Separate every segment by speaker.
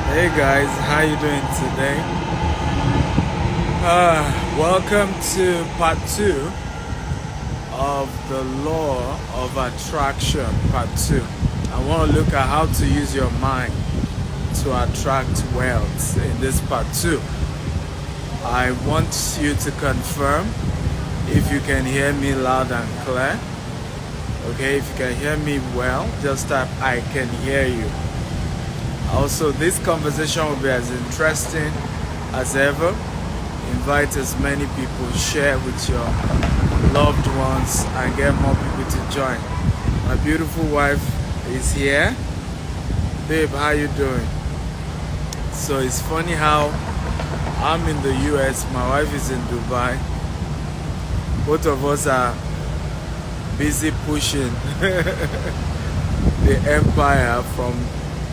Speaker 1: Hey guys, how you doing today? Welcome to part 2 of the law of attraction, part 2. I want to look at how to use your mind to attract wealth in this part 2. I want you to confirm if you can hear me loud and clear. Okay, if you can hear me well, just type I can hear you. Also, this conversation will be as interesting as ever. Invite as many people, share with your loved ones, and get more people to join. My beautiful wife is here. Babe, how you doing? So it's funny how I'm in the US, my wife is in Dubai. Both of us are busy pushing the empire from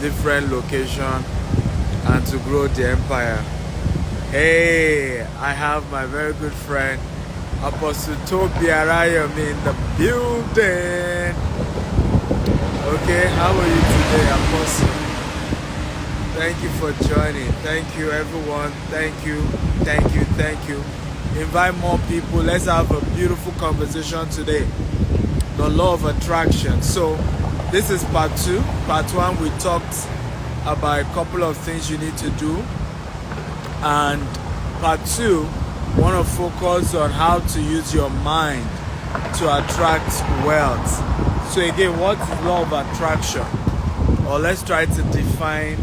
Speaker 1: different location and to grow the empire. Hey, I have my very good friend Apostle Toby Arayami in the building. Okay, how are you today, Apostle? Thank you for joining. Thank you, everyone. Thank you. Invite more people. Let's have a beautiful conversation today. The law of attraction. So this is part 2. Part 1, we talked about a couple of things you need to do. And part 2, want to focus on how to use your mind to attract wealth. So again, what is law of attraction? Or let's try to define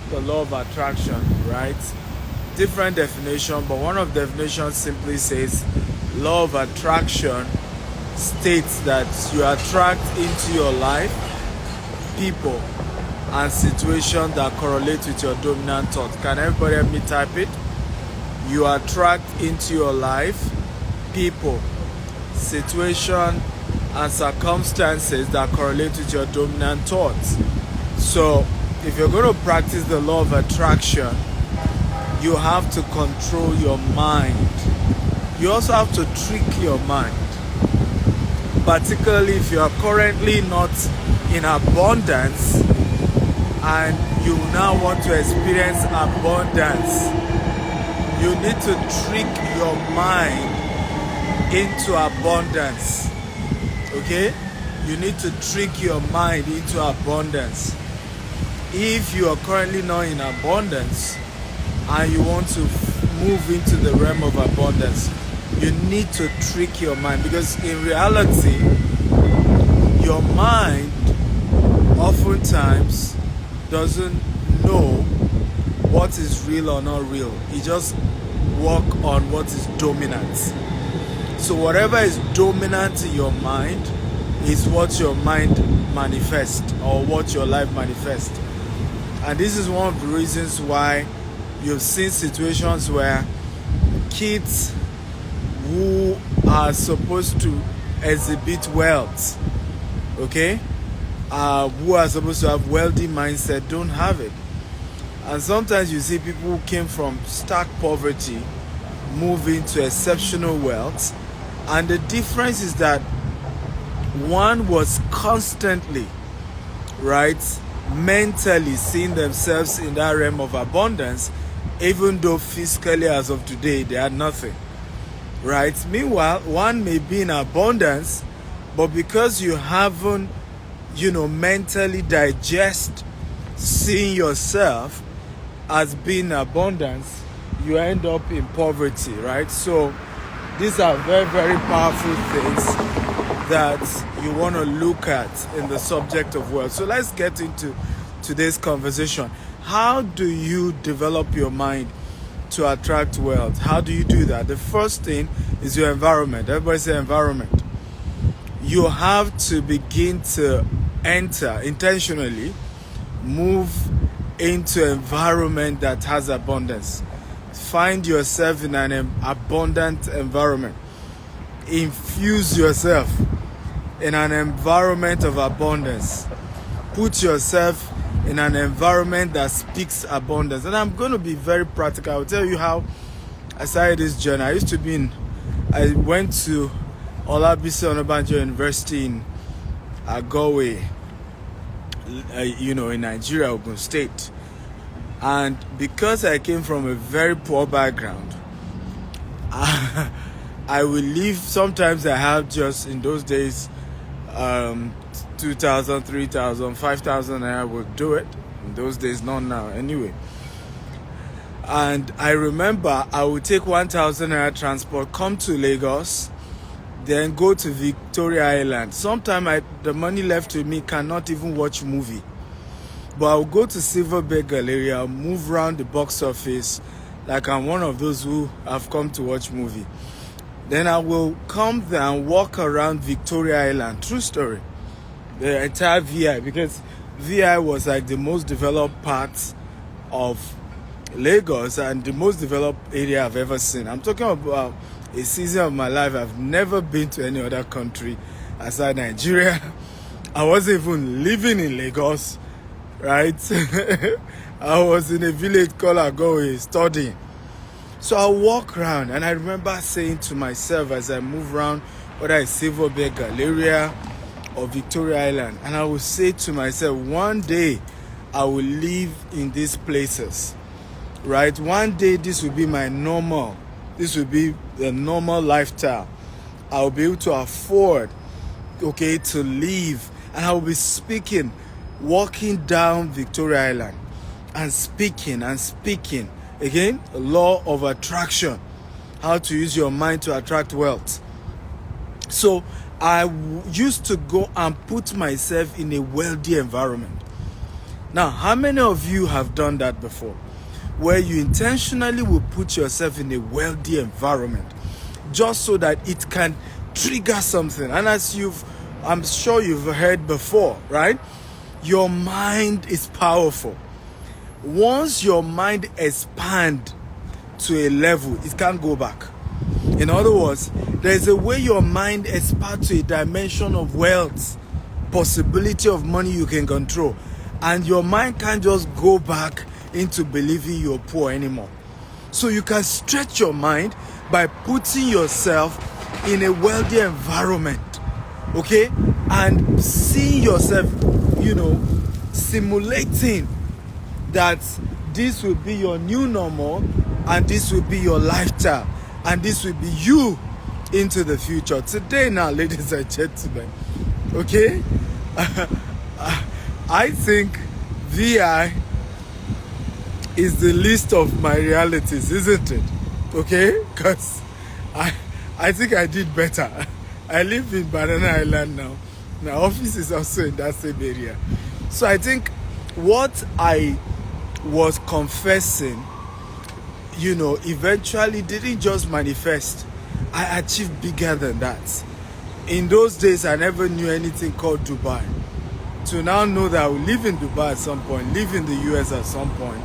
Speaker 1: the law of attraction, right? Different definition, but one of the definitions simply says law of attraction states that you attract into your life people and situations that correlate with your dominant thought. Can everybody help me type it? You attract into your life people, situation, and circumstances that correlate with your dominant thoughts. So if you're going to practice the law of attraction, you have to control your mind. You also have to trick your mind, particularly if you are currently not in abundance and you now want to experience abundance. You need to trick your mind into abundance. Okay? You need to trick your mind into abundance. If you are currently not in abundance and you want to move into the realm of abundance, you need to trick your mind, because in reality, your mind oftentimes doesn't know what is real or not real. It just work on what is dominant. So whatever is dominant in your mind is what your mind manifests, or what your life manifests. And this is one of the reasons why you've seen situations where kids who are supposed to exhibit wealth, okay, who are supposed to have wealthy mindset, don't have it. And sometimes you see people who came from stark poverty move into exceptional wealth, and the difference is that one was constantly, right, mentally seeing themselves in that realm of abundance, even though physically as of today they had nothing, right? Meanwhile, one may be in abundance, but because you haven't, mentally digest seeing yourself as being abundance, you end up in poverty, right? So these are very, very powerful things that you want to look at in the subject of wealth. So let's get into today's conversation. How do you develop your mind to attract wealth? How do you do that? The first thing is your environment. Everybody say environment. You have to begin to enter intentionally, move into an environment that has abundance. Find yourself in an abundant environment. Infuse yourself in an environment of abundance. Put yourself in an environment that speaks abundance. And I'm going to be very practical. I'll tell you how I started this journey. I went to Olabisi Onabanjo University in Agowe, in Nigeria, Ogun State. And because I came from a very poor background, I will leave. Sometimes I have just in those days 2,000, 3,000, 5,000 I would do it. In those days, not now anyway. And I remember I would take 1,000 naira transport, come to Lagos, then go to Victoria Island. Sometimes the money left with me cannot even watch movie. But I'll go to Silver Bay Galleria, move around the box office like I'm one of those who have come to watch movie. Then I will come there and walk around Victoria Island. True story. The entire VI, because VI was like the most developed part of Lagos and the most developed area I've ever seen. I'm talking about a season of my life. I've never been to any other country aside Nigeria. I wasn't even living in Lagos, right? I was in a village called Agoe studying. So I walk around and I remember saying to myself as I move around, whether it's Silver Bay Galleria or Victoria Island, and I would say to myself, one day I will live in these places, right? One day this will be my normal. This will be the normal lifestyle. I will be able to afford, okay, to live. And I will be speaking, walking down Victoria Island and speaking. Again, the law of attraction. How to use your mind to attract wealth. So I used to go and put myself in a wealthy environment. Now, how many of you have done that before? Where you intentionally will put yourself in a wealthy environment just so that it can trigger something. And as I'm sure you've heard before, right? Your mind is powerful. Once your mind expands to a level, it can't go back. In other words, there's a way your mind expands to a dimension of wealth, possibility of money you can control. And your mind can't just go back into believing you're poor anymore. So you can stretch your mind by putting yourself in a wealthy environment, okay? And seeing yourself, simulating that this will be your new normal and this will be your lifestyle and this will be you into the future. Today now, ladies and gentlemen, okay? I think VI is the least of my realities, isn't it? Okay? Because I think I did better. I live in Banana Island now. My office is also in that same area. So I think what I was confessing, eventually didn't just manifest. I achieved bigger than that. In those days, I never knew anything called Dubai. To now know that I will live in Dubai at some point, live in the US at some point,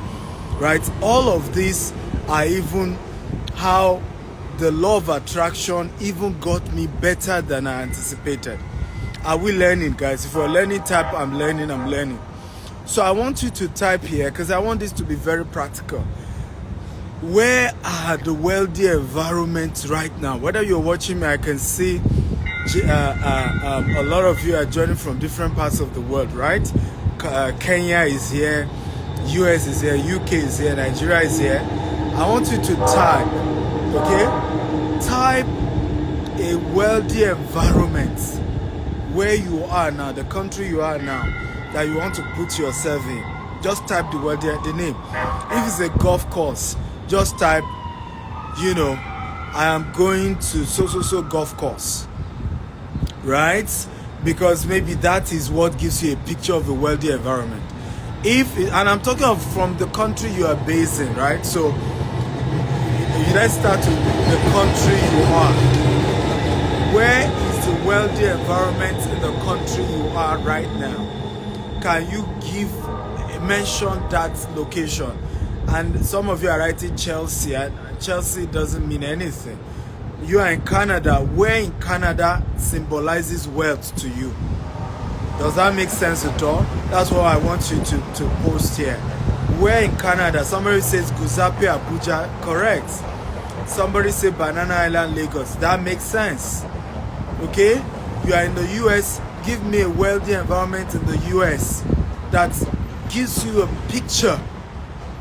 Speaker 1: right? All of these are even how the law of attraction even got me better than I anticipated. Are we learning, guys? If you're learning, type I'm learning. So I want you to type here because I want this to be very practical. Where are the wealthy environments right now? Whether you're watching me, I can see a lot of you are joining from different parts of the world, right? Kenya is here, US is here, UK is here, Nigeria is here. I want you to type, okay? Type a wealthy environment where you are now, the country you are now, that you want to put yourself in. Just type the name. If it's a golf course, just type, I am going to so golf course, right? Because maybe that is what gives you a picture of a wealthy environment. And I'm talking of from the country you are based in, right? So let's start with the country you are. Where is the wealthy environment in the country you are right now? Can you mention that location? And some of you are writing Chelsea, and Chelsea doesn't mean anything. You are in Canada. Where in Canada symbolizes wealth to you? Does that make sense at all? That's what I want you to post here. Where in Canada? Somebody says Guzape, Abuja. Correct. Somebody say Banana Island, Lagos. That makes sense. Okay? You are in the US. Give me a wealthy environment in the US that gives you a picture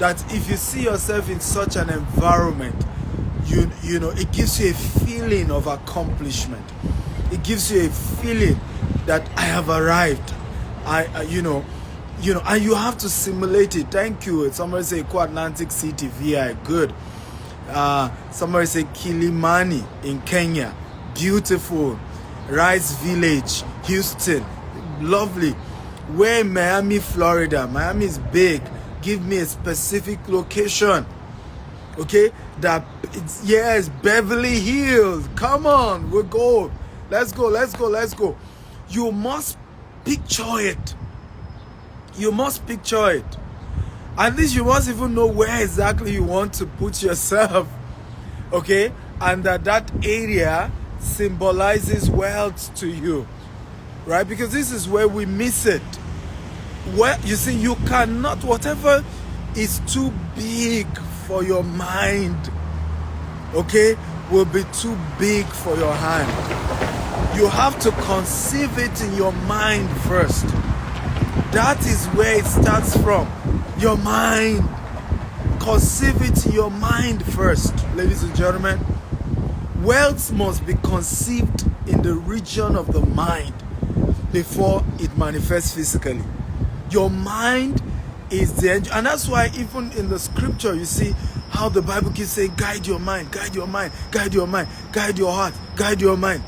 Speaker 1: that if you see yourself in such an environment, you know, it gives you a feeling of accomplishment. It gives you a feeling that I have arrived. You know, and you have to simulate it. Thank you. Somebody say Atlantic City, VI, good. Somebody say Kilimani in Kenya, beautiful. Rice Village, Houston, lovely. Where in Miami, Florida? Miami is big. Give me a specific location. Okay, that it's, yes, Beverly Hills. Come on, we'll go. Let's go, let's go, let's go. You must picture it. You must picture it. At least you must even know where exactly you want to put yourself. Okay, and that area symbolizes wealth to you, right? Because this is where we miss it. Where you see, you cannot, whatever is too big for your mind, okay, will be too big for your hand. You have to conceive it in your mind first. That is where it starts from. Your mind. Conceive it in your mind first, ladies and gentlemen. Wealth must be conceived in the region of the mind before it manifests physically. Your mind is the engine. And that's why even in the scripture you see how the Bible keeps saying, guide your mind, guide your mind, guide your mind, guide your heart, guide your mind.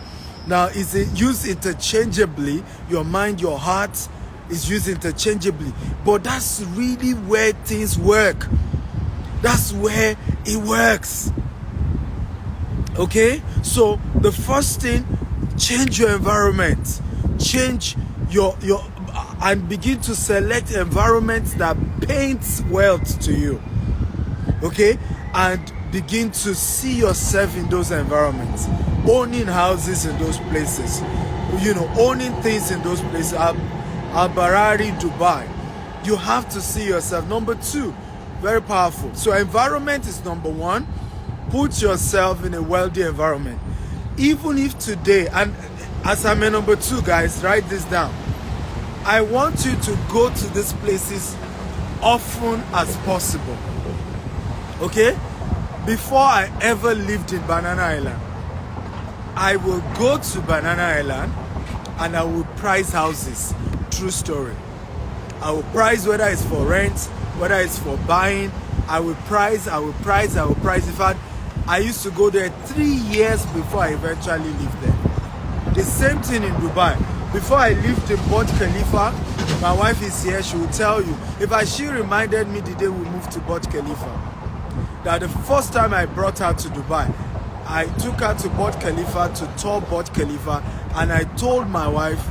Speaker 1: Now, is it used interchangeably? Your mind, your heart is used interchangeably. But that's really where things work. That's where it works. Okay? So, the first thing, change your environment. Change your and begin to select environments that paints wealth to you. Okay? And begin to see yourself in those environments. Owning houses in those places. You know, owning things in those places. Al-Barari, Dubai. You have to see yourself. Number two, very powerful. So environment is number one. Put yourself in a wealthy environment. Even if today, and assignment number two, guys, write this down. I want you to go to these places often as possible. Okay? Before I ever lived in Banana Island, I will go to Banana Island and I will price houses. True story. I will price whether it's for rent, whether it's for buying. I will price. In fact, I used to go there 3 years before I eventually lived there. The same thing in Dubai. Before I lived in Burj Khalifa, my wife is here, she will tell you. She reminded me the day we moved to Burj Khalifa, that the first time I brought her to Dubai, I took her to Burj Khalifa to tour Burj Khalifa, and I told my wife,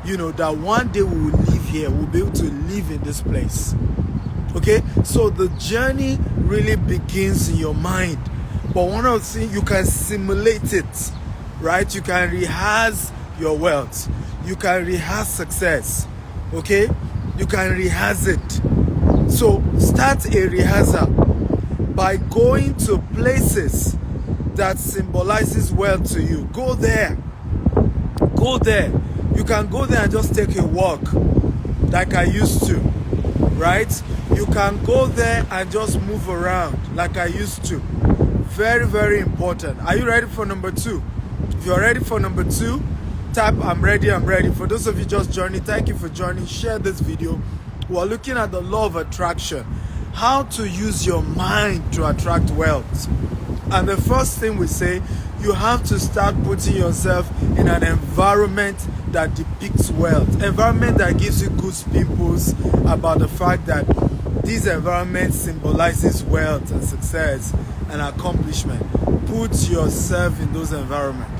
Speaker 1: you know, that one day we will live here, we'll be able to live in this place. Okay, so the journey really begins in your mind. But one of the things, you can simulate it, right? You can rehearse your wealth. You can rehearse success. Okay, you can rehearse it. So start a rehearsal by going to places that symbolizes wealth to you. Go there. Go there. You can go there and just take a walk like I used to, right? You can go there and just move around like I used to. Very, very important. Are you ready for number two? If you're ready for number two, type I'm ready, I'm ready. For those of you just joining, thank you for joining. Share this video. We're looking at the law of attraction. How to use your mind to attract wealth. And the first thing we say, you have to start putting yourself in an environment that depicts wealth. Environment that gives you good pimples about the fact that this environment symbolizes wealth and success and accomplishment. Put yourself in those environments.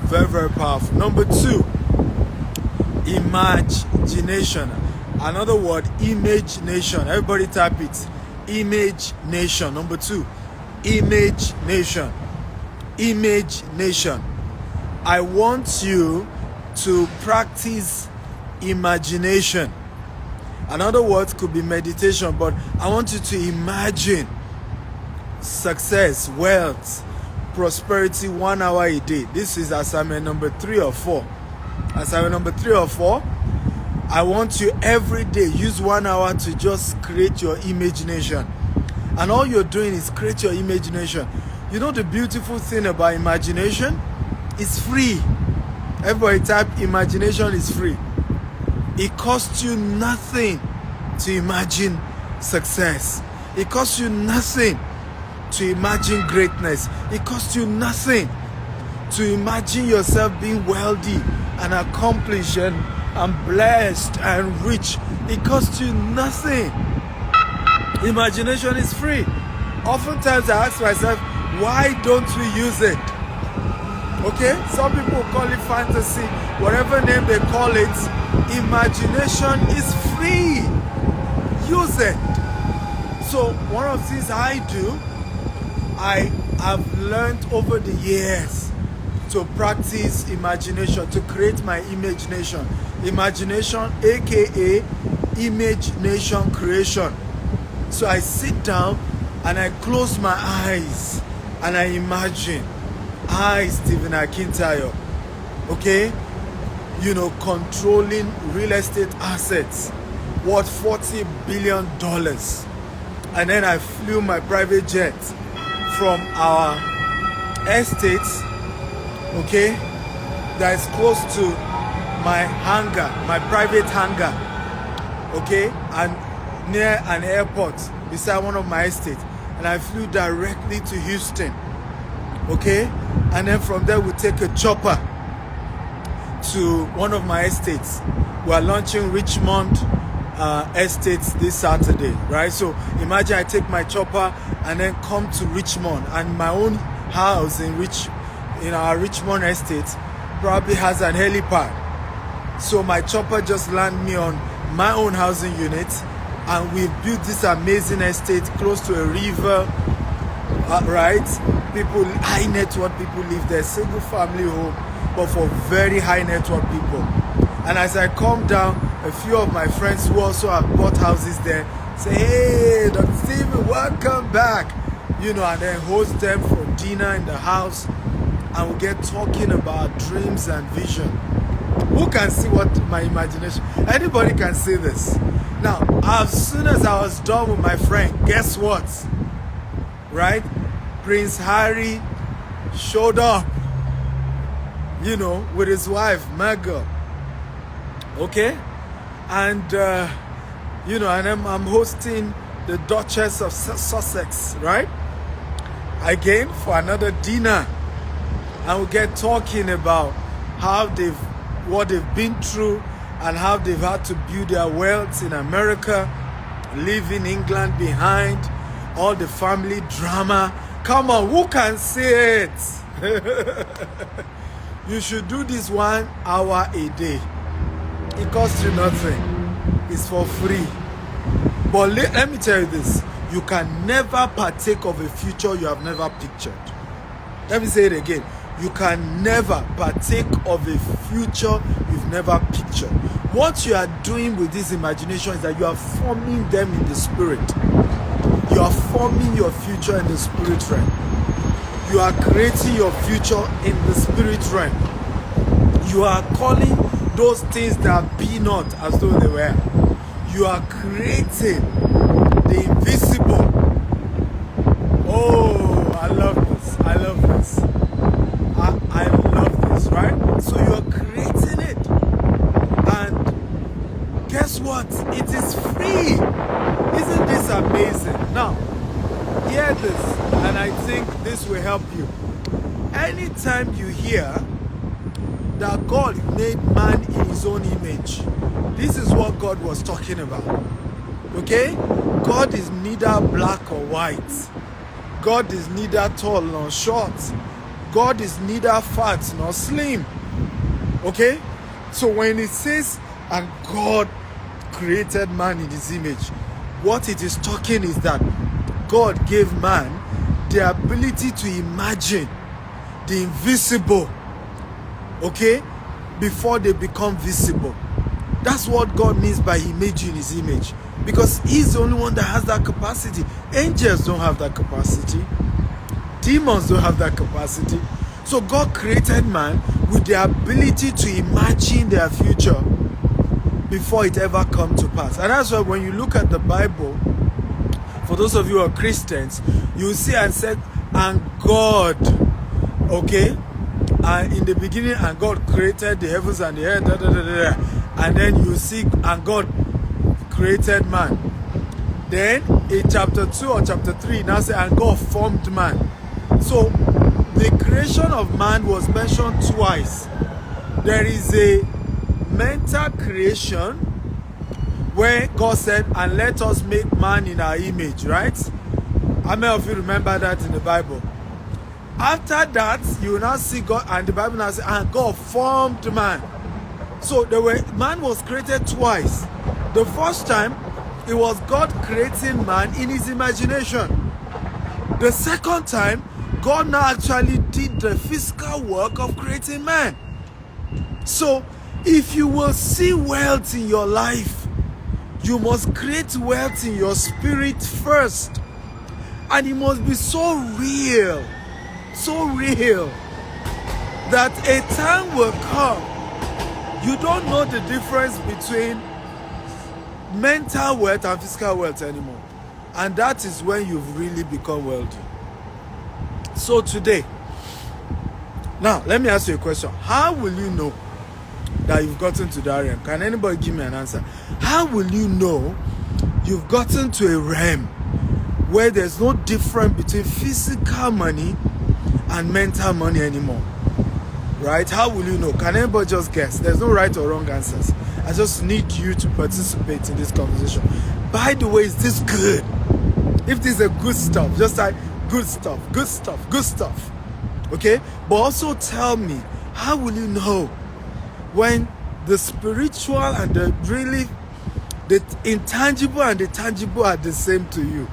Speaker 1: Very, very powerful. Number two, imagination. Another word, image nation. Everybody type it. Image nation. Number two, image nation. Image nation. I want you to practice imagination. Another word could be meditation, but I want you to imagine success, wealth, prosperity 1 hour a day. This is assignment number 3 or 4. Assignment number 3 or 4. I want you every day, use 1 hour to just create your imagination. And all you're doing is create your imagination. You know the beautiful thing about imagination? It's free. Everybody type imagination is free. It costs you nothing to imagine success. It costs you nothing to imagine greatness. It costs you nothing to imagine yourself being wealthy and accomplished and blessed and rich. It costs you nothing. Imagination is free. Oftentimes I ask myself, why don't we use it? Okay? Some people call it fantasy, whatever name they call it. Imagination is free. Use it. So one of the things I do, I have learned over the years to practice imagination, to create my imagination. Imagination, aka imagination creation. So I sit down and I close my eyes and I imagine Stephen Akintayo, okay, controlling real estate assets worth $40 billion. And then I flew my private jet from our estates, okay, that is close to my hangar, my private hangar, okay, and near an airport beside one of my estates. And I flew directly to Houston, okay, and then from there we take a chopper to one of my estates. We are launching Richmond estates this Saturday, right? So imagine I take my chopper and then come to Richmond, and my own house in our Richmond estate probably has an helipad. So my chopper just land me on my own housing unit, and we've built this amazing estate close to a river, right? People, high net worth people live there, single family home, but for very high net worth people. And as I come down, a few of my friends who also have bought houses there say, hey, Dr. Stephen, welcome back, and then host them for dinner in the house, and we get talking about dreams and vision. Who can see what my imagination? Anybody can see this. Now, as soon as I was done with my friend, guess what? Right? Prince Harry showed up, with his wife, Meghan. Okay? And, and I'm hosting the Duchess of Sussex, right? Again, for another dinner. And we'll get talking about what they've been through and how they've had to build their wealth in America, leaving England behind, all the family drama. Come on, who can say it? You should do this 1 hour a day. It costs you nothing. It's for free. But let me tell you this. You can never partake of a future you have never pictured. Let me say it again. You can never partake of a future you've never pictured. What you are doing with this imagination is that you are forming them in the spirit. You are forming your future in the spirit realm. You are creating your future in the spirit realm. You are calling those things that be not as though they were. You are creating the invisible. Oh, I love this. I love this. I love this, right? So you are creating it. And guess what? It is free. Isn't this amazing? Now, hear this, and I think this will help you. Anytime you hear that God made man in his own image, this is what God was talking about. Okay? God is neither black or white. God is neither tall nor short. God is neither fat nor slim. Okay? So when it says, and God created man in his image, what it is talking is that God gave man the ability to imagine the invisible, okay, before they become visible. That's what God means by imaging his image, because he's the only one that has that capacity. Angels don't have that capacity. Demons don't have that capacity. So God created man with the ability to imagine their future before it ever comes to pass. And that's why when you look at the Bible, For those of you who are Christians, you see and said, and God, okay? And in the beginning, and God created the heavens and the earth, and then you see, and God created man. Then in chapter 2 or chapter 3, now say, and God formed man. So the creation of man was mentioned twice. There is a mental creation where God said, and let us make man in our image, right? How many of you remember that in the Bible? After that, you will now see God, and the Bible now says, and God formed man. So man was created twice. The first time, it was God creating man in his imagination. The second time, God now actually did the physical work of creating man. So, if you will see wealth in your life, you must create wealth in your spirit first. And it must be so real, that a time will come, you don't know the difference between mental wealth and physical wealth anymore. And that is when you've really become wealthy. So today, now let me ask you a question. How will you know that you've gotten to that realm? Can anybody give me an answer? How will you know you've gotten to a realm where there's no difference between physical money and mental money anymore? Right? How will you know? Can anybody just guess? There's no right or wrong answers. I just need you to participate in this conversation. By the way, is this good? If this is a good stuff, just like good stuff. Okay? But also tell me, how will you know when the spiritual and the intangible and the tangible are the same to you?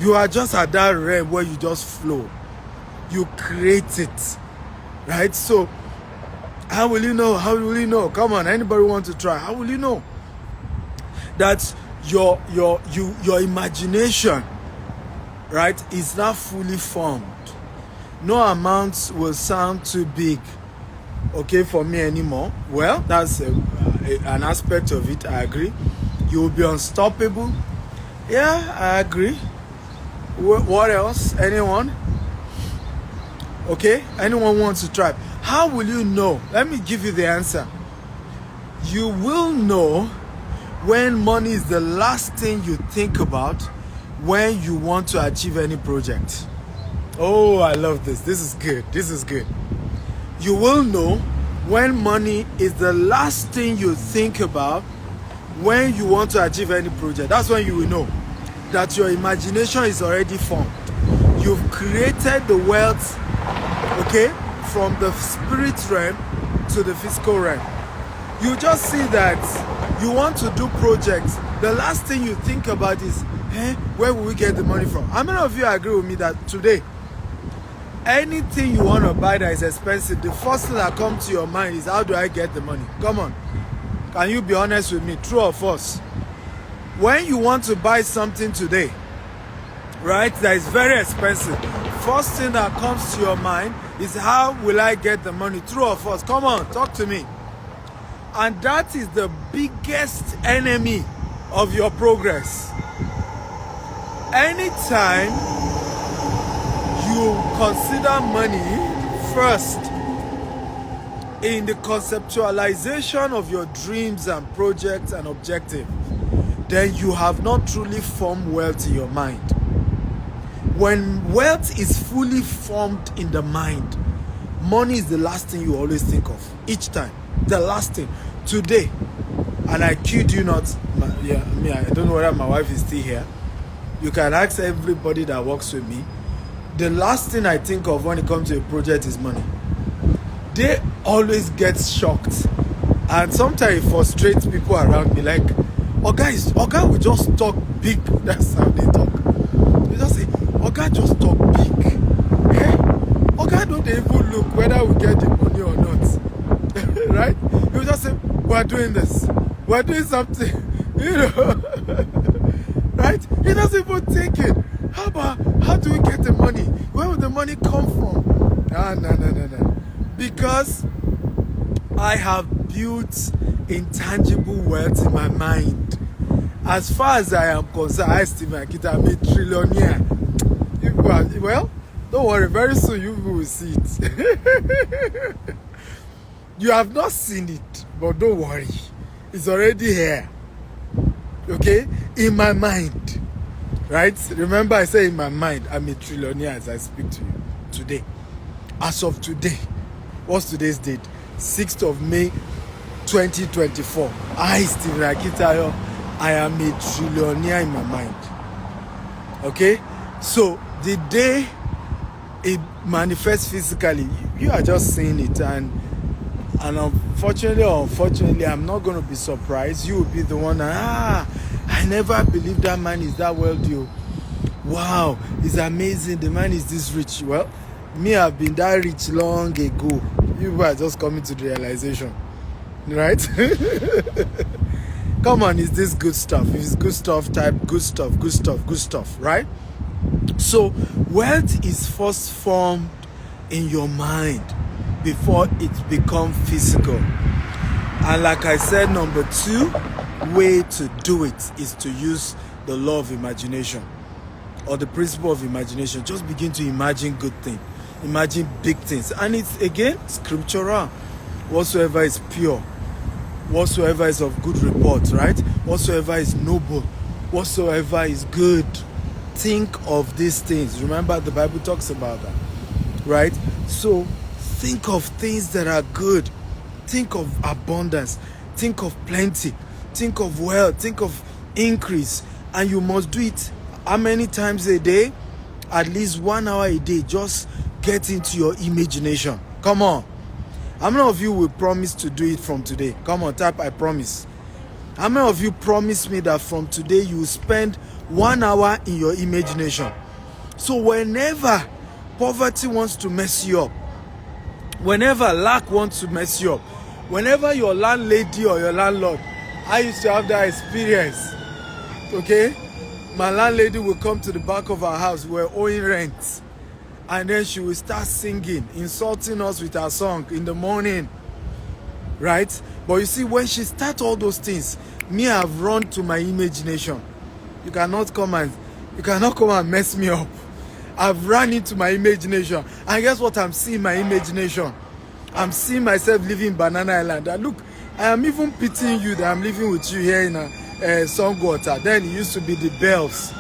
Speaker 1: You are just at that realm where you just flow. You create it. Right? So, how will you know? How will you know? Come on, anybody want to try? How will you know that your imagination, right, is not fully formed? No amount will sound too big, okay, for me anymore. Well, that's an aspect of it. I agree. You will be unstoppable. Yeah, I agree. What else? Anyone? Okay, anyone wants to try? How will you know? Let me give you the answer. You will know when money is the last thing you think about when you want to achieve any project. Oh, I love this. This is good. You will know when money is the last thing you think about when you want to achieve any project. That's when you will know that your imagination is already formed. You've created the wealth, okay, from the spirit realm to the physical realm. You just see that you want to do projects. The last thing you think about is, where will we get the money from? How many of you agree with me that today, anything you want to buy that is expensive, the first thing that comes to your mind is, how do I get the money? Come on. Can you be honest with me? True or false? When you want to buy something today, right, that is very expensive, first thing that comes to your mind is, how will I get the money? True or false? Come on, talk to me. And that is the biggest enemy of your progress. Anytime you consider money first in the conceptualization of your dreams and projects and objectives, then you have not truly formed wealth in your mind. When wealth is fully formed in the mind, money is the last thing you always think of. Each time. The last thing. Today, and I kid you not, I don't know whether my wife is still here. You can ask everybody that works with me. The last thing I think of when it comes to a project is money. They always get shocked. And sometimes it frustrates people around me. Like, Oga will just talk big. That's how they talk. They just say, Oga just talk big. Oga don't even look whether we get the money or not. Right? He will just say, we're doing this. We're doing something. Right? He doesn't even think it. How do we get the money? Where will the money come from? No. Because I have built intangible wealth in my mind. As far as I am concerned, I, Stephen Akita, I'm a trillionaire. Well, don't worry, very soon you will see it. You have not seen it, but don't worry. It's already here. Okay? In my mind. Right? Remember I say in my mind, I'm a trillionaire as I speak to you today. As of today. What's today's date? 6th of May, 2024. I, Stephen Akitayo, I am a trillionaire in my mind. Okay? So, the day it manifests physically, you are just seeing it, and unfortunately or unfortunately, I'm not going to be surprised. You will be the one, I never believed that man is that wealthy. Wow, it's amazing. The man is this rich. Well, me, I've been that rich long ago. You are just coming to the realization. Right? Come on, is this good stuff? If it's good stuff, type good stuff, good stuff, good stuff, right? So, wealth is first formed in your mind before it becomes physical. And like I said, number 2 way to do it is to use the law of imagination or the principle of imagination. Just begin to imagine good things. Imagine big things. And it's, again, scriptural. Whatsoever is pure, whatsoever is of good report, right? Whatsoever is noble, whatsoever is good. Think of these things. Remember, the Bible talks about that, right? So, think of things that are good. Think of abundance. Think of plenty. Think of wealth. Think of increase. And you must do it how many times a day? At least 1 hour a day. Just get into your imagination. Come on. How many of you will promise to do it from today? Come on, type I promise. How many of you promise me that from today you will spend 1 hour in your imagination? So whenever poverty wants to mess you up, whenever lack wants to mess you up, whenever your landlady or your landlord, I used to have that experience, okay? My landlady will come to the back of our house, we're owing rent, and then she will start singing, insulting us with her song in the morning, right? But you see, when she starts all those things, me, I've run to my imagination. You cannot come and mess me up. I've run into my imagination. And guess what I'm seeing in my imagination? I'm seeing myself living in Banana Island. And look, I am even pitying you that I'm living with you here in Songwater. Then it used to be the Bells.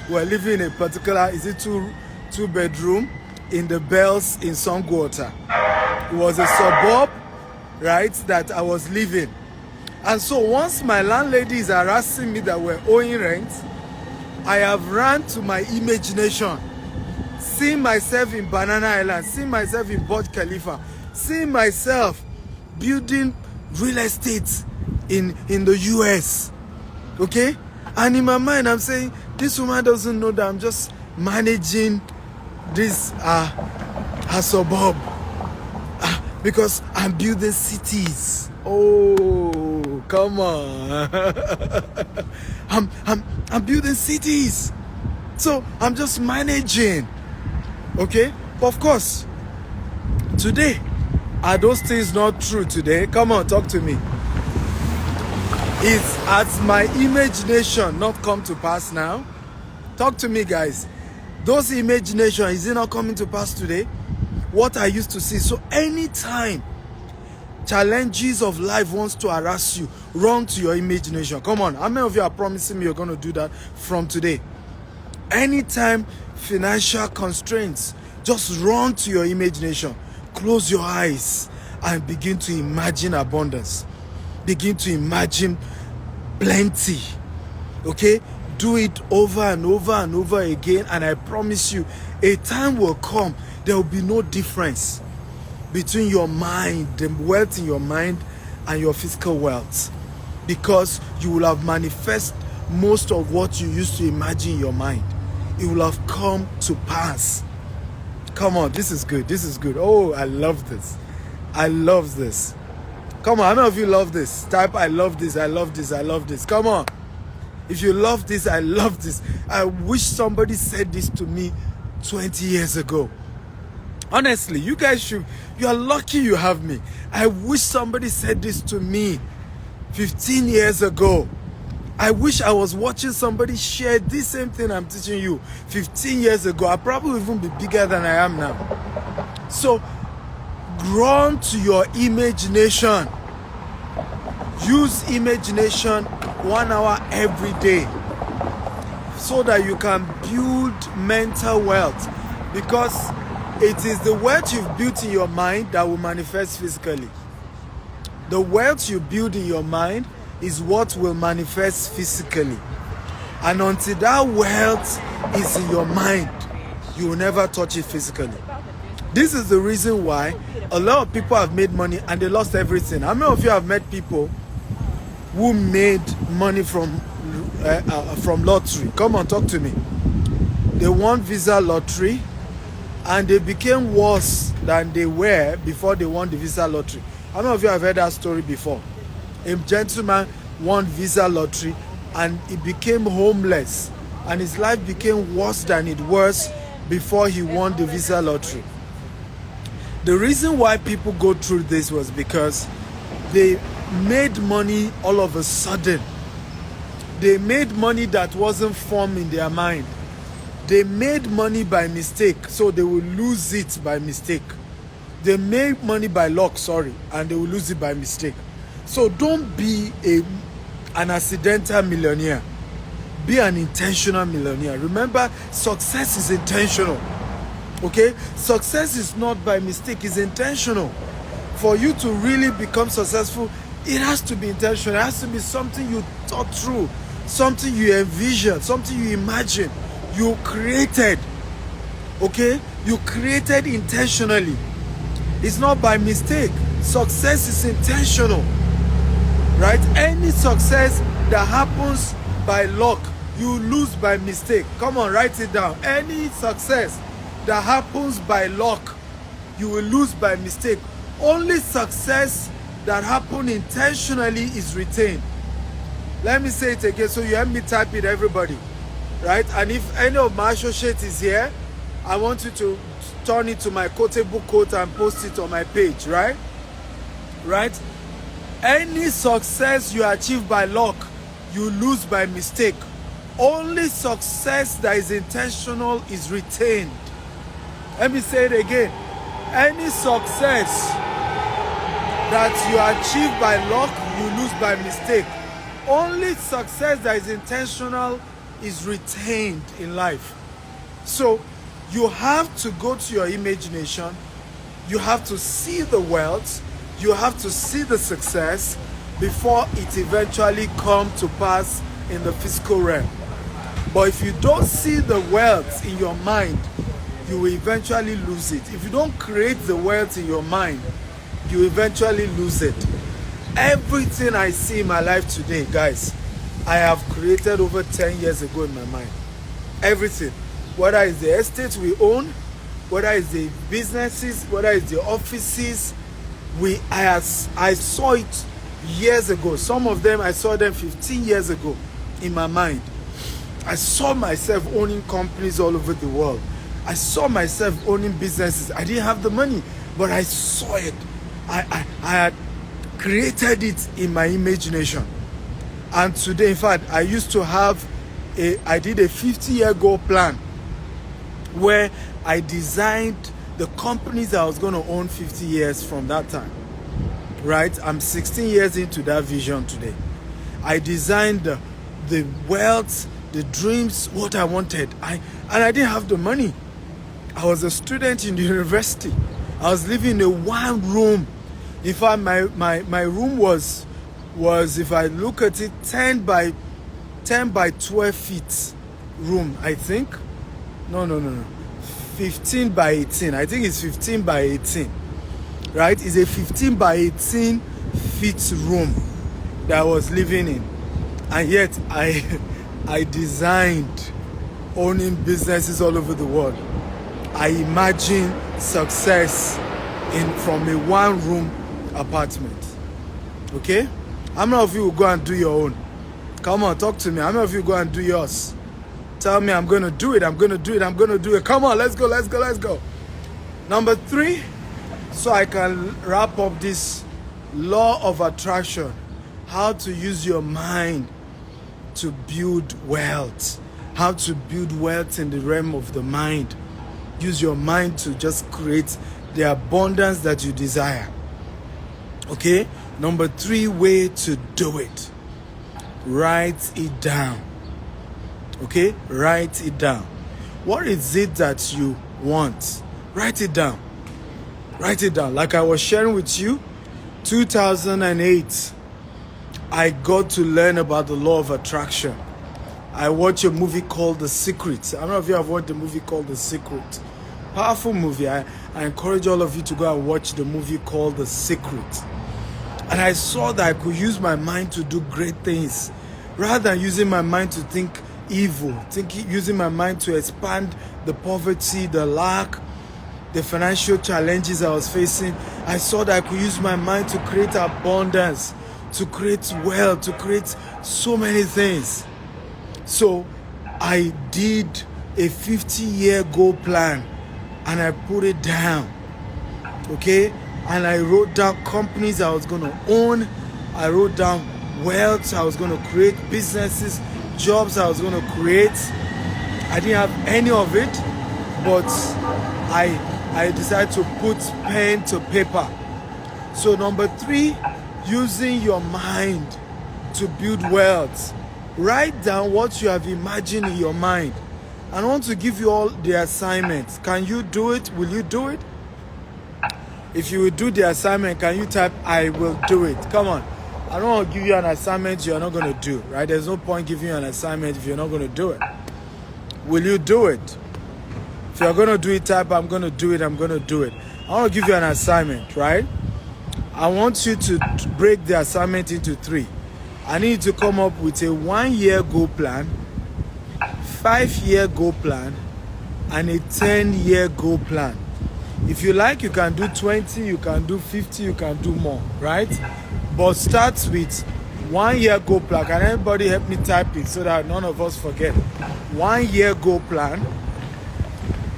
Speaker 1: We're living in a particular, is it two bedroom in the Bells in Songwater. It was a suburb, right, that I was living. And so once my landlady is harassing me that we're owing rent, I have run to my imagination, seeing myself in Banana Island, seeing myself in Burj Khalifa, seeing myself building real estate in the US. Okay? And in my mind, I'm saying, this woman doesn't know that I'm just managing this her suburb because I'm building cities. Oh, come on. I'm building cities. So I'm just managing. Okay? But of course, today, are those things not true today? Come on, talk to me. Is has my imagination not come to pass now? Talk to me, guys. Those imagination, is it not coming to pass today? What I used to see. So anytime challenges of life wants to harass you, run to your imagination. Come on, how many of you are promising me you're going to do that from today? Anytime financial constraints, just run to your imagination. Close your eyes and begin to imagine abundance. Begin to imagine plenty. Okay? Do it over and over and over again, and I promise you, a time will come, there will be no difference between your mind, the wealth in your mind, and your physical wealth, because you will have manifest most of what you used to imagine in your mind. It will have come to pass. Come on, this is good. This is good. Oh, I love this. I love this. Come on, how many of you love this? Type, I love this, I love this, I love this. Come on. If you love this, I love this. I wish somebody said this to me 20 years ago. Honestly, you guys you are lucky you have me. I wish somebody said this to me 15 years ago. I wish I was watching somebody share this same thing I'm teaching you 15 years ago. I probably even be bigger than I am now. So, run to your imagination. Use imagination 1 hour every day so that you can build mental wealth, because it is the wealth you've built in your mind that will manifest physically. The wealth you build in your mind is what will manifest physically. And until that wealth is in your mind, you will never touch it physically. This is the reason why a lot of people have made money and they lost everything. How many of you have met people who made money from lottery? Come on, talk to me. They won Visa lottery and they became worse than they were before they won the Visa lottery. How many of you have heard that story before? A gentleman won Visa lottery and he became homeless and his life became worse than it was before he won the Visa lottery. The reason why people go through this was because they made money all of a sudden. They made money that wasn't formed in their mind. They made money by mistake, so they will lose it by mistake. They made money by luck, and they will lose it by mistake. So don't be an accidental millionaire. Be an intentional millionaire. Remember, success is intentional. Okay? Success is not by mistake, it's intentional. For you to really become successful, it has to be intentional. It has to be something you thought through, something you envisioned, something you imagined, you created. Okay? You created intentionally. It's not by mistake. Success is intentional. Right? Any success that happens by luck, you lose by mistake. Come on, write it down. Any success that happens by luck, you will lose by mistake. Only success that happens intentionally is retained. Let me say it again so you help me type it, everybody. Right? And if any of my associates is here, I want you to turn it to my quotable quote and post it on my page, right? Right? Any success you achieve by luck, you lose by mistake. Only success that is intentional is retained. Let me say it again. Any success that you achieve by luck, you lose by mistake. Only success that is intentional is retained in life. So you have to go to your imagination. You have to see the wealth. You have to see the success before it eventually comes to pass in the physical realm. But if you don't see the wealth in your mind, you will eventually lose it. If you don't create the wealth in your mind, you eventually lose it. Everything I see in my life today, guys, I have created over 10 years ago in my mind. Everything. Whether it's the estate we own, whether it's the businesses, whether it's the offices, I saw it years ago. Some of them, I saw them 15 years ago in my mind. I saw myself owning companies all over the world. I saw myself owning businesses. I didn't have the money, but I saw it. I had created it in my imagination. And today, in fact, I used to have I did a 50-year goal plan where I designed the companies I was going to own 50 years from that time. Right? I'm 16 years into that vision today. I designed the wealth, the dreams, what I wanted. And I didn't have the money. I was a student in the university. I was living in a one room. In fact, my room was, if I look at it, 10 by 12 feet room, I think. No. 15 by 18. I think it's 15 by 18. Right? It's a 15 by 18 feet room that I was living in. And yet I designed owning businesses all over the world. I imagine success from a one-room apartment. Okay? How many of you will go and do your own? Come on, talk to me. How many of you go and do yours? Tell me, I'm going to do it. I'm going to do it. I'm going to do it. Come on, let's go. Number 3, so I can wrap up this law of attraction. How to use your mind to build wealth. How to build wealth in the realm of the mind. Use your mind to just create the abundance that you desire. Okay? Number 3 way to do it. Write it down. Okay? Write it down. What is it that you want? Write it down. Write it down. Like I was sharing with you, 2008, I got to learn about the law of attraction. I watched a movie called The Secret. I don't know if you have watched the movie called The Secret. Powerful movie. I encourage all of you to go and watch the movie called The Secret. And I saw that I could use my mind to do great things rather than using my mind to think evil, using my mind to expand the poverty, the lack, the financial challenges I was facing. I saw that I could use my mind to create abundance, to create wealth, to create so many things. So I did a 50-year goal plan and I put it down. Okay? And I wrote down companies I was going to own. I wrote down wealth I was going to create, businesses, jobs I was going to create. I didn't have any of it, but I decided to put pen to paper. So number 3, using your mind to build wealth. Write down what you have imagined in your mind. I want to give you all the assignments. Can you do it? Will you do it? If you will do the assignment, can you type, I will do it? Come on. I don't want to give you an assignment you're not going to do, right? There's no point giving you an assignment if you're not going to do it. Will you do it? If you're going to do it, type, I'm going to do it, I'm going to do it. I want to give you an assignment, right? I want you to break the assignment into 3. I need you to come up with a 1-year goal plan, 5-year goal plan, and a 10-year goal plan. If you like, you can do 20, you can do 50, you can do more, right? But start with 1-year goal plan. Can anybody help me type it so that none of us forget? 1-year goal plan,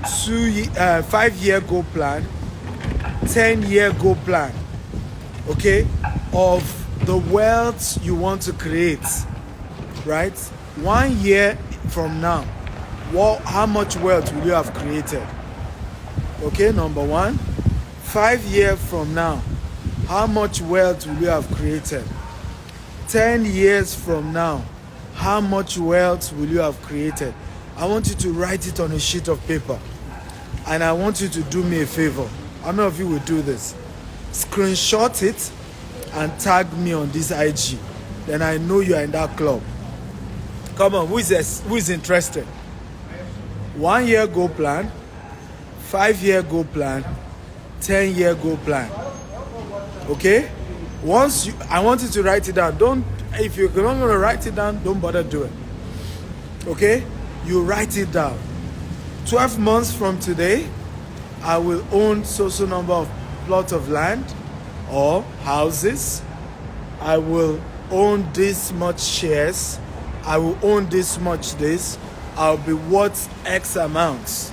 Speaker 1: 5-year goal plan, 10-year goal plan, okay, of the wealth you want to create, right? 1 year from now, how much wealth will you have created? Okay, number 1. 5 years from now, how much wealth will you have created? 10 years from now, how much wealth will you have created? I want you to write it on a sheet of paper. And I want you to do me a favor. How many of you will do this? Screenshot it and tag me on this IG. Then I know you are in that club. Come on, who is interested? 1-year goal plan, 5-year goal plan, 10-year goal plan. Okay? I want you to write it down. If you're not going to write it down, don't bother doing it. Okay? You write it down. 12 months from today, I will own so number of plots of land or houses. I will own this much shares. I will own this much this. I'll be worth X amounts.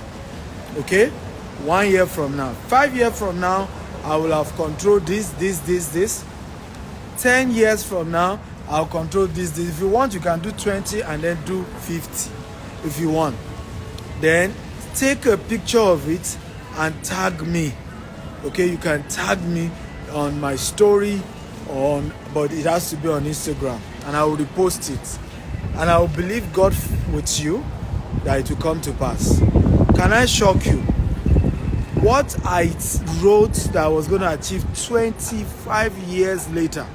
Speaker 1: Okay? 1 year from now. 5 years from now, I will have controlled this. 10 years from now, I'll control this. If you want, you can do 20 and then do 50 if you want. Then take a picture of it and tag me. Okay, you can tag me on my story, but it has to be on Instagram, and I will repost it. And I will believe God with you that it will come to pass. Can I shock you? What I wrote that I was going to achieve 25 years later,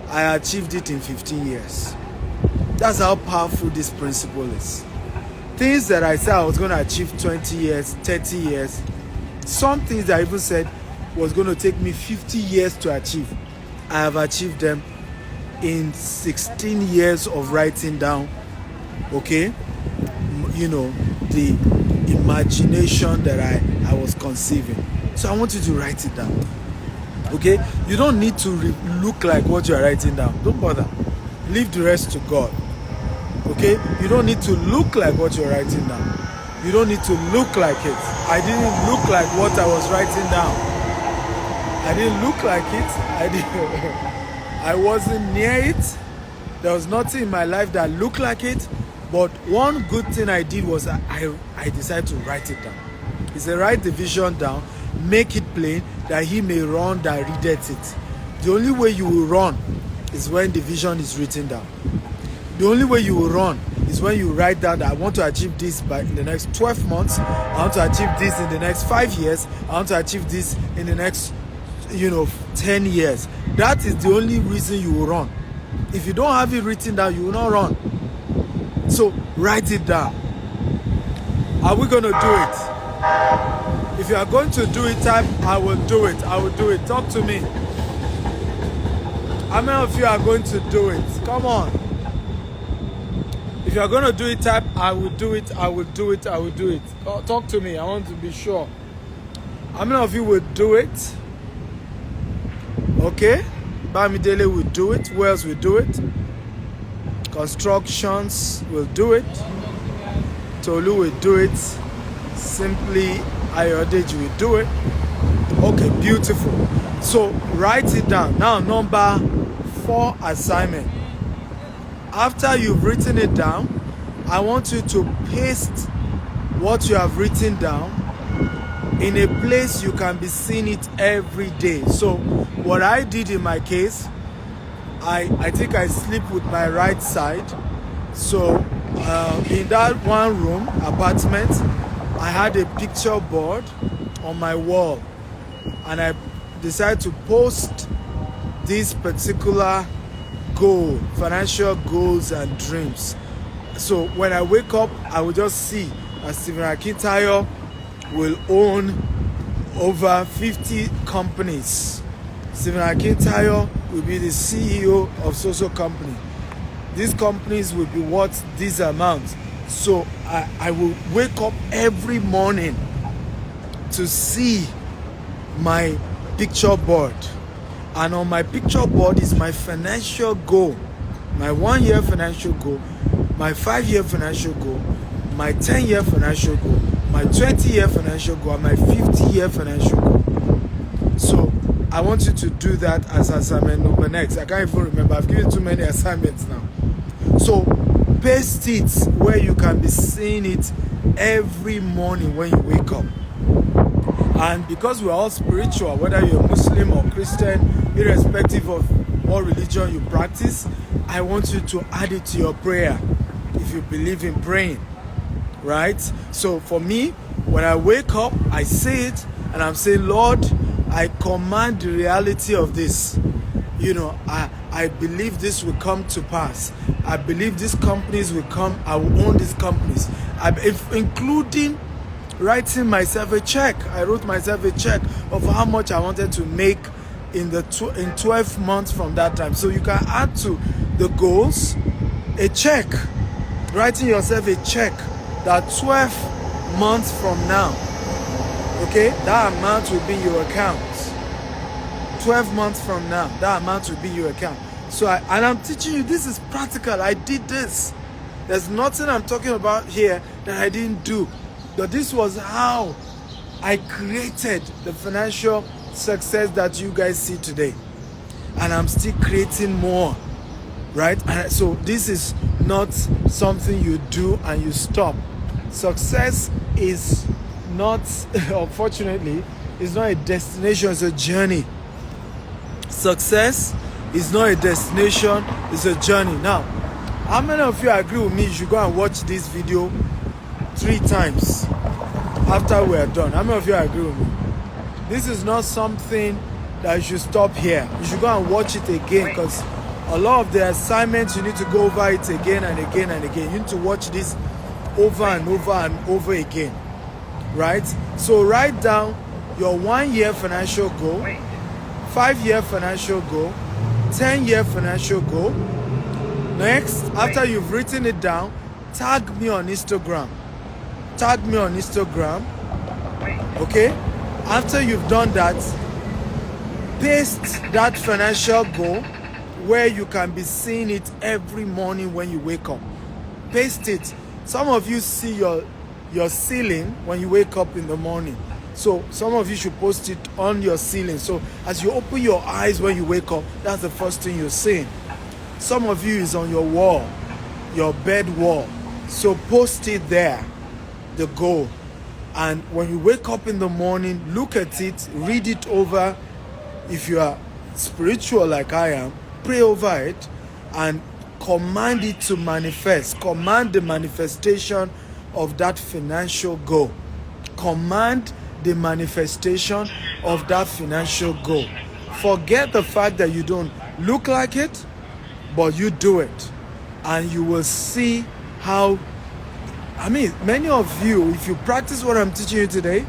Speaker 1: I achieved it in 15 years. That's how powerful this principle is. Things that I said I was going to achieve 20 years, 30 years, some things that I even said was going to take me 50 years to achieve, I have achieved them in 16 years of writing down, okay, the imagination that I was conceiving. So I want you to write it down, okay? You don't need to look like what you are writing down. Don't bother. Leave the rest to God, okay? You don't need to look like what you're writing down. You don't need to look like it. I didn't look like what I was writing down. I didn't look like it. I wasn't near it. There was nothing in my life that looked like it, but one good thing I did was I decided to write it down. He said, write the vision down, make it plain, that he may run that readeth it. The only way you will run is when the vision is written down. The only way you will run is when you write down that I want to achieve this in the next 12 months. I want to achieve this in the next 5 years. I want to achieve this in the next, 10 years. That is the only reason you will run. If you don't have it written down, you will not run. So write it down. Are we going to do it? If you are going to do it, type, I will do it. I will do it. Talk to me. How many of you are going to do it? Come on. If you are going to do it, type, I will do it. I will do it. I will do it. Talk to me. I want to be sure. How many of you will do it? Okay. Bamidele will do it. Who else will do it? Constructions will do it. Tolu will do it. Simply Ayodeji will do it. Okay, beautiful. So write it down. Now, number 4 assignment. After you've written it down, I want you to paste what you have written down in a place you can be seeing it every day. So what I did in my case, I think I sleep with my right side. So in that one room apartment, I had a picture board on my wall, and I decided to post this particular goal, financial goals and dreams. So when I wake up, I will just see that Stephen Akintayo will own over 50 companies. Stephen Akintayo will be the CEO of social company. These companies will be worth this amount. So I will wake up every morning to see my picture board. And on my picture board is my financial goal, my 1-year financial goal, my 5-year financial goal, my 10-year financial goal, my 20-year financial goal, and my 50-year financial goal. So I want you to do that as assignment number next. I can't even remember. I've given too many assignments now. So paste it where you can be seeing it every morning when you wake up. And because we're all spiritual, whether you're Muslim or Christian, irrespective of what religion you practice, I want you to add it to your prayer if you believe in praying, right? So for me, when I wake up, I say it and I'm saying, Lord, I command the reality of this. I believe this will come to pass. I believe these companies will come. I will own these companies, including writing myself a check. I wrote myself a check of how much I wanted to make in 12 months from that time. So you can add to the goals a check, writing yourself a check that 12 months from now, okay, that amount will be in your account. 12 months from now, that amount will be in your account. So I'm teaching you, this is practical. I did this. There's nothing I'm talking about here that I didn't do. But this was how I created the financial success that you guys see today. And I'm still creating more, right? And so this is not something you do and you stop. Success is not, unfortunately, it's not a destination, it's a journey. Success is not a destination, it's a journey. Now, how many of you agree with me you should go and watch this video 3 times after we are done? How many of you agree with me? This is not something that you should stop here. You should go and watch it again, because a lot of the assignments, you need to go over it again and again and again. You need to watch this over and over and over again, right? So write down your 1-year financial goal, 5-year financial goal, 10-year financial goal. Next, after you've written it down, tag me on Instagram. Tag me on Instagram. Okay? After you've done that, paste that financial goal where you can be seeing it every morning when you wake up. Paste it. Some of you see your ceiling when you wake up in the morning. So some of you should post it on your ceiling. So as you open your eyes when you wake up, that's the first thing you're seeing. Some of you is on your wall, your bed wall. So post it there, the goal. And when you wake up in the morning, look at it, read it over. If you are spiritual like I am, pray over it and command it to manifest. Command the manifestation of that financial goal. Command the manifestation of that financial goal. Forget the fact that you don't look like it, but you do it. And you will see how, many of you, if you practice what I'm teaching you today,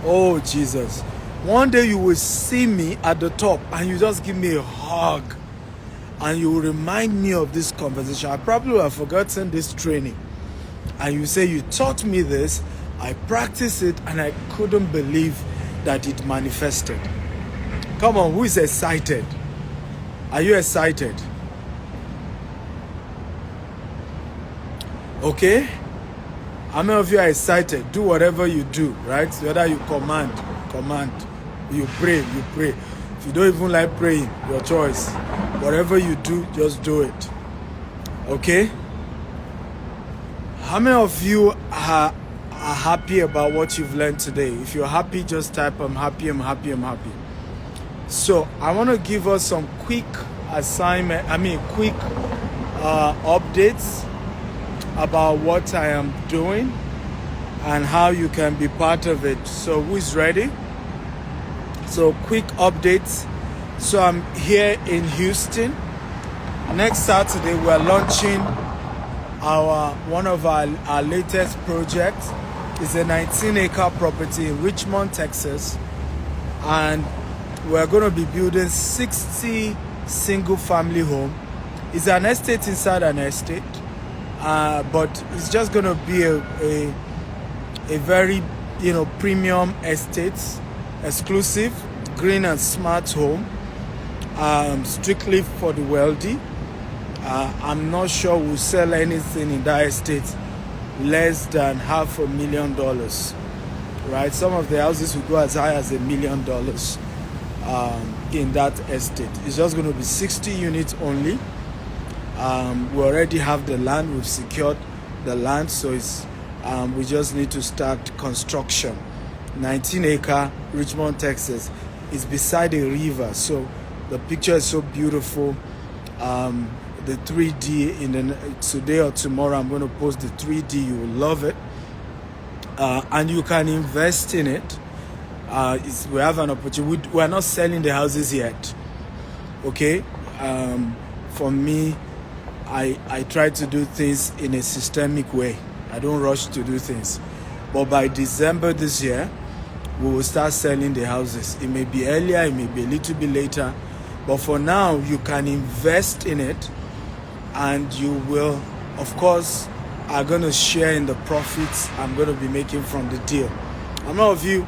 Speaker 1: oh Jesus, one day you will see me at the top and you just give me a hug and you will remind me of this conversation. I probably would have forgotten this training. And you say, you taught me this, I practiced it, and I couldn't believe that it manifested. Come on, who is excited? Are you excited? Okay? How many of you are excited? Do whatever you do, right? Whether you command, you pray. If you don't even like praying, your choice. Whatever you do, just do it. Okay? How many of you are happy about what you've learned today? If you're happy, just type, I'm happy, I'm happy, I'm happy. So I want to give us some quick updates about what I am doing and how you can be part of it. So who is ready? So quick updates. So I'm here in Houston. Next Saturday we're launching one of our latest projects. It's a 19-acre property in Richmond, Texas, and we're going to be building 60 single-family home. It's an estate inside an estate, but it's just going to be a very premium estate, exclusive, green and smart home, strictly for the wealthy. I'm not sure we'll sell anything in that estate less than $500,000, right? Some of the houses will go as high as $1 million in that estate. It's just going to be 60 units only. We already have the land. We've secured the land, so it's we just need to start construction. 19-acre, Richmond, Texas. It's beside a river, so the picture is so beautiful. The 3D today or tomorrow, I'm going to post the 3D. You will love it, and you can invest in it. We have an opportunity. We are not selling the houses yet. Okay, for me, I try to do things in a systemic way. I don't rush to do things, but by December this year, we will start selling the houses. It may be earlier, it may be a little bit later, but for now, you can invest in it. And you will, of course, are going to share in the profits I'm going to be making from the deal. How many of you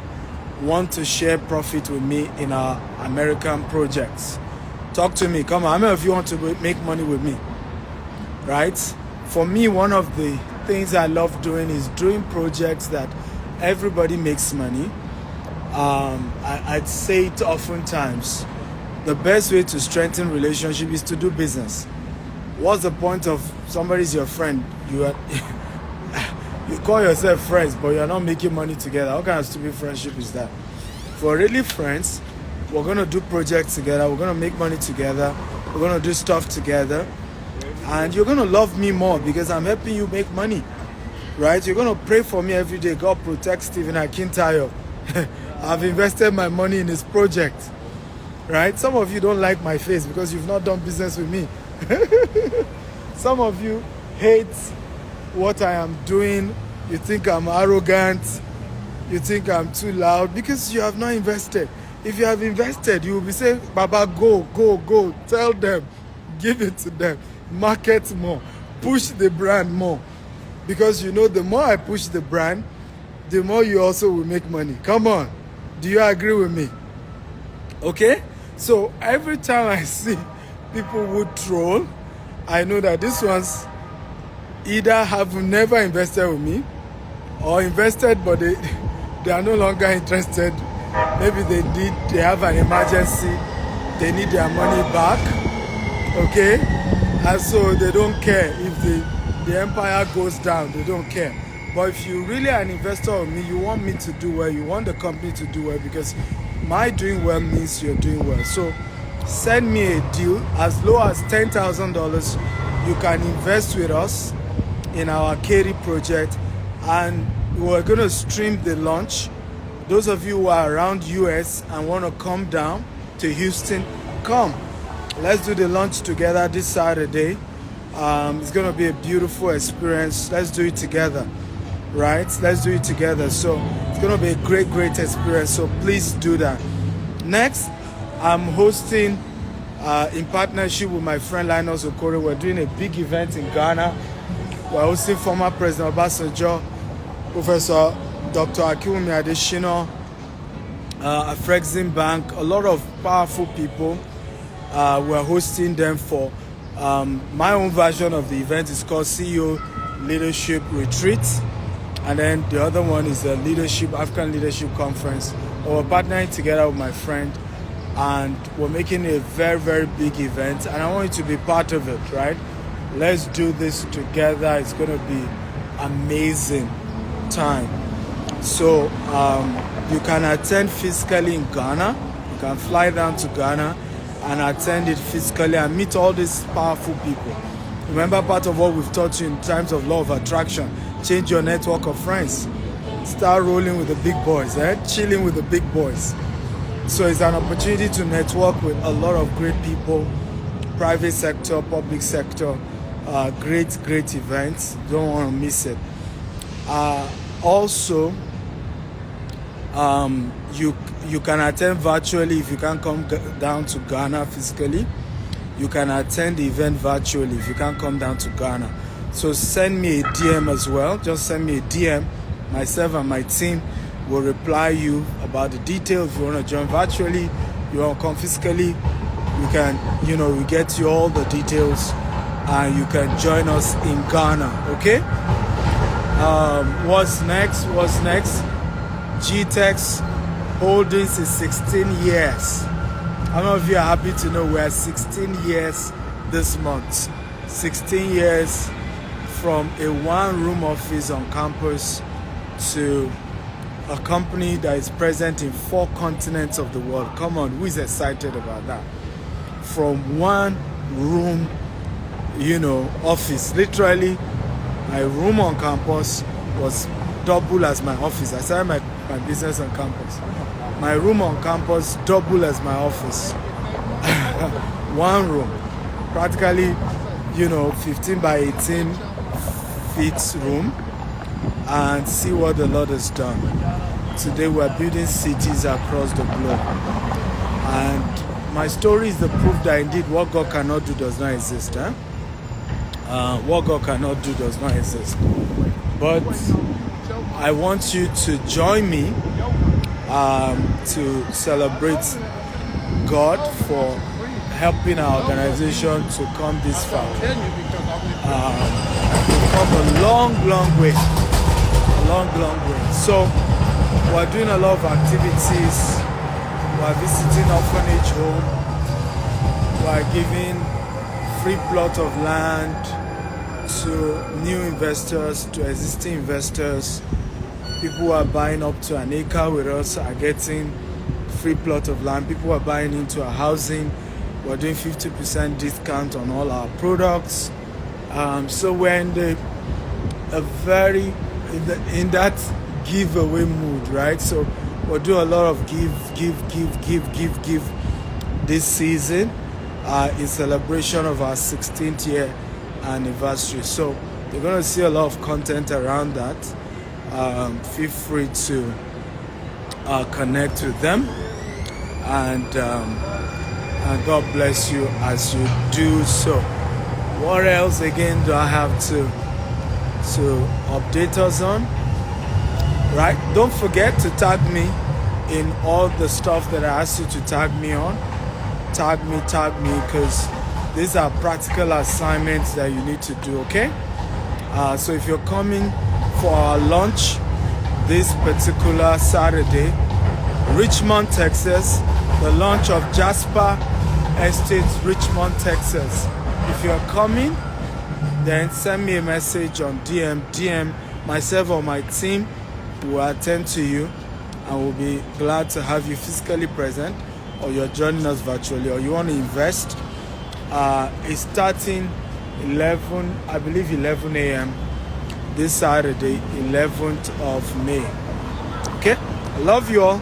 Speaker 1: want to share profit with me in our American projects? Talk to me. Come on. How many of you want to make money with me? Right? For me, one of the things I love doing is doing projects that everybody makes money. I'd say it oftentimes. The best way to strengthen relationship is to do business. What's the point of somebody's your friend? You call yourself friends, but you're not making money together. What kind of stupid friendship is that? If we're really friends, we're going to do projects together. We're going to make money together. We're going to do stuff together. And you're going to love me more because I'm helping you make money. Right? You're going to pray for me every day. God protect Stephen Akintayo. I've invested my money in his project. Right? Some of you don't like my face because you've not done business with me. Some of you hate what I am doing. You think I'm arrogant. You think I'm too loud because you have not invested. If you have invested, you will be saying, Baba, go. Tell them. Give it to them. Market more. Push the brand more. Because the more I push the brand, the more you also will make money. Come on. Do you agree with me? Okay? So every time I see people would troll, I know that these ones either have never invested with me or invested but they are no longer interested. Maybe they have an emergency, they need their money back, Okay, and so they don't care if the empire goes down. They don't care. But if you really are an investor of me, you want me to do well, you want the company to do well, because my doing well means you're doing well. So send me a deal as low as $10,000. You can invest with us in our Katy project, and we're going to stream the launch. Those of you who are around US and want to come down to Houston, come. Let's do the launch together this Saturday. It's going to be a beautiful experience. Let's do it together, right? Let's do it together. So it's going to be a great experience. So please do that. Next, I'm hosting in partnership with my friend Linus Okore. We're doing a big event in Ghana. We're hosting former President Obasanjo, Professor Dr. Akinwumi Adesina, Afrexim Bank, a lot of powerful people. We're hosting them for my own version of the event is called CEO Leadership Retreat, and then the other one is the African Leadership Conference. We're partnering together with my friend, and we're making a very big event, and I want you to be part of it, right? Let's do this together. It's going to be amazing time. So you can attend physically in Ghana. You can fly down to Ghana and attend it physically and meet all these powerful people. Remember, part of what we've taught you in terms of law of attraction: change your network of friends. Start rolling with the big boys, chilling with the big boys. So it's an opportunity to network with a lot of great people, private sector, public sector, great events. Don't want to miss it. Also, you can attend virtually if you can't come down to Ghana physically. You can attend the event virtually if you can't come down to Ghana. So send me a DM as well. Just send me a DM. Myself and my team will reply you about the details. If you want to join virtually, you want to come physically, we can, we get you all the details, and you can join us in Ghana. Okay? What's next? GTEX Holdings is 16 years. How many of you are happy to know we're 16 years this month? 16 years from a one-room office on campus to a company that is present in 4 continents of the world. Come on, who is excited about that? From one room, office. Literally, my room on campus was double as my office. I started my business on campus. My room on campus double as my office. One room, practically, 15 by 18 feet room, and see what the Lord has done. Today we're building cities across the globe, and my story is the proof that indeed what God cannot do does not exist. What God cannot do does not exist. But I want you to join me to celebrate God for helping our organization to come this far. We've come a long way. A long way. So we're doing a lot of activities. We're visiting orphanage home. We're giving free plot of land to new investors, to existing investors. People who are buying up to an acre with us are getting free plot of land. People who are buying into our housing, we're doing 50% discount on all our products. So we're in that giveaway mood, right? So we'll do a lot of give this season in celebration of our 16th year anniversary. So you're going to see a lot of content around that. Feel free to connect with them, and God bless you as you do so. What else again do I have to update us on? Right? Don't forget to tag me in all the stuff that I asked you to tag me on. Tag me, because these are practical assignments that you need to do, okay? So if you're coming for our launch this particular Saturday, Richmond, Texas, the launch of Jasper Estate, Richmond, Texas. If you're coming, then send me a message on DM myself or my team will attend to you, and we'll be glad to have you physically present, or you're joining us virtually, or you want to invest. It's starting 11 a.m. this Saturday, 11th of May. Okay, I love you all.